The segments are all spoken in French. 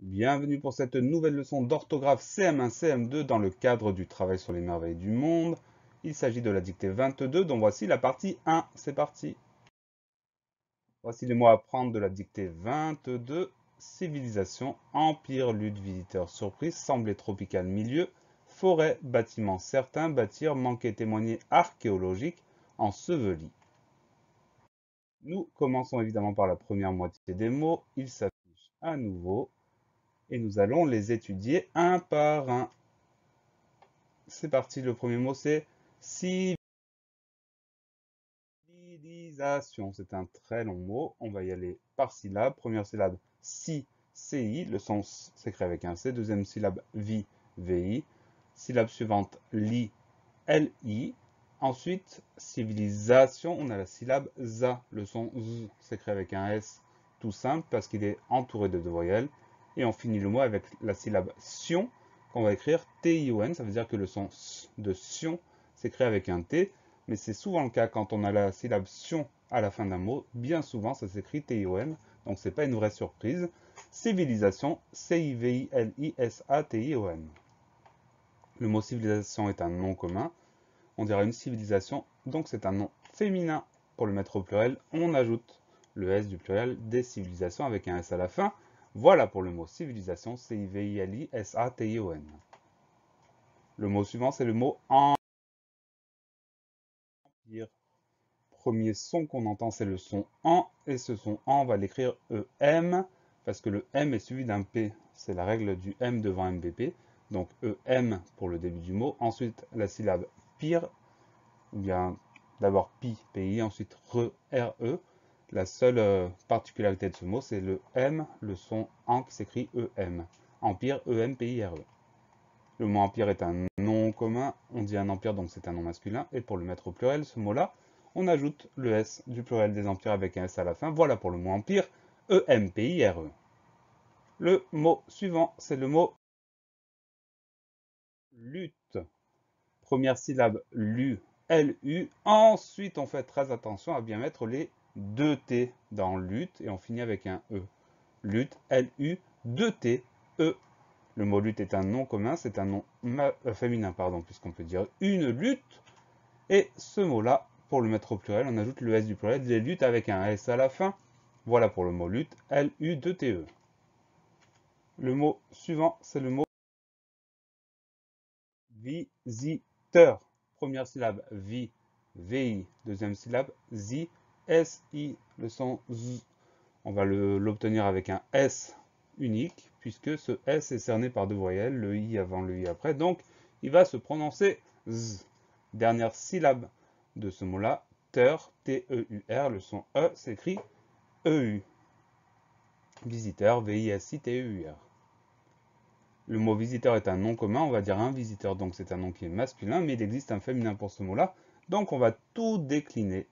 Bienvenue pour cette nouvelle leçon d'orthographe CM1, CM2 dans le cadre du travail sur les merveilles du monde. Il s'agit de la dictée 22 dont voici la partie 1. C'est parti. Voici les mots à prendre de la dictée 22. Civilisation, empire, lutte, visiteur, surprise, semblée tropicale, milieu, forêt, bâtiment certain, bâtir, manquer, témoigner, archéologique, enseveli. Nous commençons évidemment par la première moitié des mots. Ils s'affichent à nouveau. Et nous allons les étudier un par un. C'est parti, le premier mot c'est civilisation. C'est un très long mot. On va y aller par syllabe. Première syllabe, si, CI. Le son s'écrit avec un C. Deuxième syllabe, vi, VI. Syllabe suivante, li, LI. Ensuite, civilisation, on a la syllabe za. Le son z s'écrit avec un S tout simple parce qu'il est entouré de deux voyelles. Et on finit le mot avec la syllabe sion qu'on va écrire T-I-O-N. Ça veut dire que le son s de sion s'écrit avec un T. Mais c'est souvent le cas quand on a la syllabe sion à la fin d'un mot. Bien souvent, ça s'écrit T-I-O-N. Donc, ce n'est pas une vraie surprise. Civilisation, C-I-V-I-L-I-S-A-T-I-O-N. Le mot civilisation est un nom commun. On dirait une civilisation, donc c'est un nom féminin. Pour le mettre au pluriel, on ajoute le S du pluriel des civilisations avec un S à la fin. Voilà pour le mot civilisation, C-I-V-I-L-I-S-A-T-I-O-N. Le mot suivant, c'est le mot empire. Premier son qu'on entend, c'est le son en, et ce son en, on va l'écrire EM, parce que le M est suivi d'un P. C'est la règle du M devant MBP. Donc EM pour le début du mot. Ensuite, la syllabe pire, ou bien d'abord pi, PI, ensuite re, RE. La seule particularité de ce mot, c'est le M, le son en qui s'écrit EM. Empire, EM, PI, RE. Le mot empire est un nom commun, on dit un empire donc c'est un nom masculin, et pour le mettre au pluriel, ce mot-là, on ajoute le S du pluriel des empires avec un S à la fin. Voilà pour le mot empire, E-M-P-I-R-E. Le mot suivant, c'est le mot lutte. Première syllabe, lu, L-U. Ensuite, on fait très attention à bien mettre les deux T dans lutte et on finit avec un E. Lutte, L-U, deux T, E. Le mot lutte est un nom commun, c'est un nom féminin, pardon, puisqu'on peut dire une lutte. Et ce mot-là, pour le mettre au pluriel, on ajoute le S du pluriel des luttes avec un S à la fin. Voilà pour le mot lutte, L-U-2-T-E. Le mot suivant, c'est le mot visiteur. Première syllabe, vi, VI. Deuxième syllabe, zi, SI. Le son Z. On va l'obtenir avec un S unique, puisque ce S est cerné par deux voyelles, le I avant, le I après. Donc, il va se prononcer Z. Dernière syllabe de ce mot-là, teur, T-E-U-R. Le son E s'écrit E-U. Visiteur, V-I-S-I-T-E-U-R. Le mot visiteur est un nom commun, on va dire un visiteur, donc c'est un nom qui est masculin, mais il existe un féminin pour ce mot-là, donc on va tout décliner.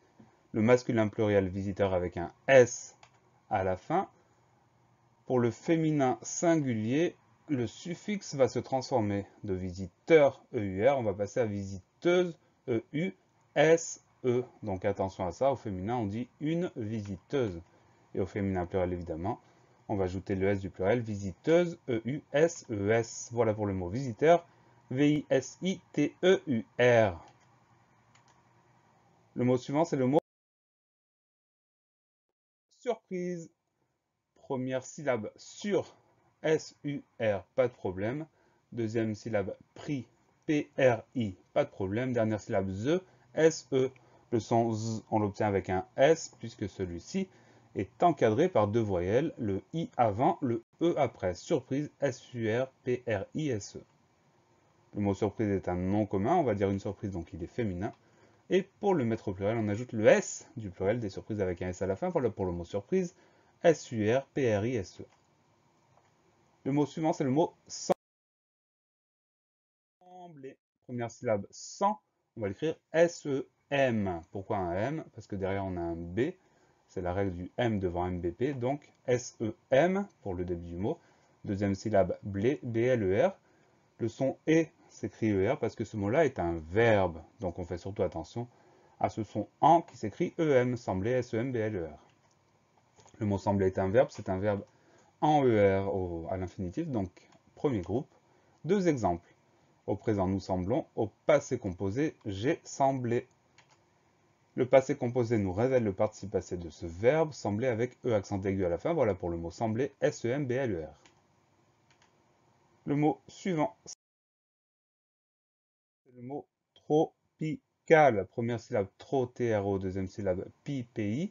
Le masculin pluriel visiteur avec un S à la fin. Pour le féminin singulier, le suffixe va se transformer de visiteur, E-U-R, on va passer à visiteuse, E-U-S-E. Donc attention à ça, au féminin on dit une visiteuse. Et au féminin pluriel évidemment, on va ajouter le S du pluriel, visiteuse, E-U-S-E-S. Voilà pour le mot visiteur, V-I-S-I-T-E-U-R. Le mot suivant, c'est le mot surprise. Première syllabe, sur, S-U-R, pas de problème. Deuxième syllabe, pris, P-R-I, pas de problème. Dernière syllabe, the, S-E. Le son Z, on l'obtient avec un S, puisque celui-ci est encadré par deux voyelles, le I avant, le E après. Surprise, S-U-R-P-R-I-S-E. Le mot surprise est un nom commun, on va dire une surprise, donc il est féminin. Et pour le mettre au pluriel, on ajoute le S du pluriel des surprises avec un S à la fin. Voilà pour le mot surprise, S-U-R-P-R-I-S-E. Le mot suivant, c'est le mot sembler. Première syllabe, sans, on va l'écrire S-E-M. Pourquoi un M? Parce que derrière, on a un B. C'est la règle du M devant MBP. Donc, S-E-M pour le début du mot. Deuxième syllabe, blé, B-L-E-R. Le son E s'écrit E-R parce que ce mot-là est un verbe. Donc, on fait surtout attention à ce son en qui s'écrit E-M, sembler, S-E-M-B-L-E-R. Le mot sembler est un verbe, c'est un verbe en ER à l'infinitif, donc premier groupe. Deux exemples. Au présent, nous semblons. Au passé composé, j'ai semblé. Le passé composé nous révèle le participe passé de ce verbe, sembler avec E accent aigu à la fin. Voilà pour le mot sembler, S-E-M-B-L-E-R. Le mot suivant, c'est le mot tropical. Première syllabe, tro, T-R-O. Deuxième syllabe, pi, P-I.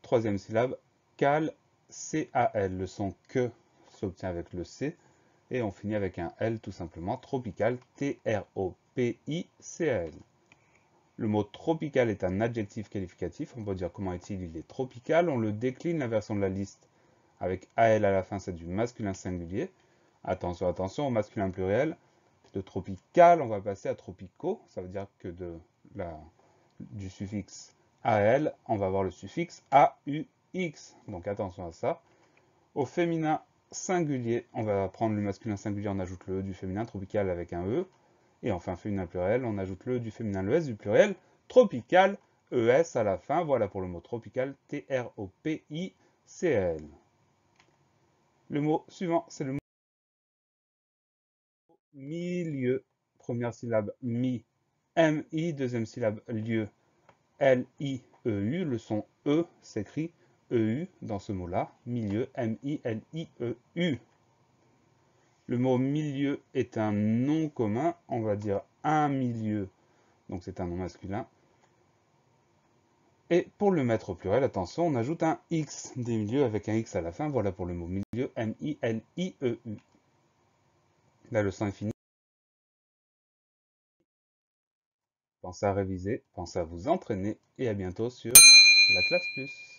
Troisième syllabe, cal, C-A-L. Le son que s'obtient avec le C. Et on finit avec un L tout simplement, tropical, T-R-O-P-I-C-A-L. Le mot tropical est un adjectif qualificatif. On peut dire comment est-il, il est tropical. On le décline, la version de la liste, avec AL à la fin, c'est du masculin singulier. Attention, attention, au masculin pluriel. De tropical, on va passer à tropico. Ça veut dire que du suffixe AL, on va avoir le suffixe AUX. Donc attention à ça. Au féminin singulier, on va prendre le masculin singulier, on ajoute le E du féminin, tropical avec un E. Et enfin, féminin pluriel, on ajoute le E du féminin, le S du pluriel, tropical, ES à la fin. Voilà pour le mot tropical, T-R-O-P-I-C-A-L. Le mot suivant, c'est le mot milieu. Première syllabe, mi, M-I. Deuxième syllabe, lieu, L-I-E-U. Le son E s'écrit E-U dans ce mot-là. Milieu, M-I-L-I-E-U. Le mot milieu est un nom commun. On va dire un milieu. Donc c'est un nom masculin. Et pour le mettre au pluriel, attention, on ajoute un X des milieux avec un X à la fin. Voilà pour le mot milieu, M-I-L-I-E-U. La leçon est finie. Pensez à réviser, pensez à vous entraîner et à bientôt sur la classe plus.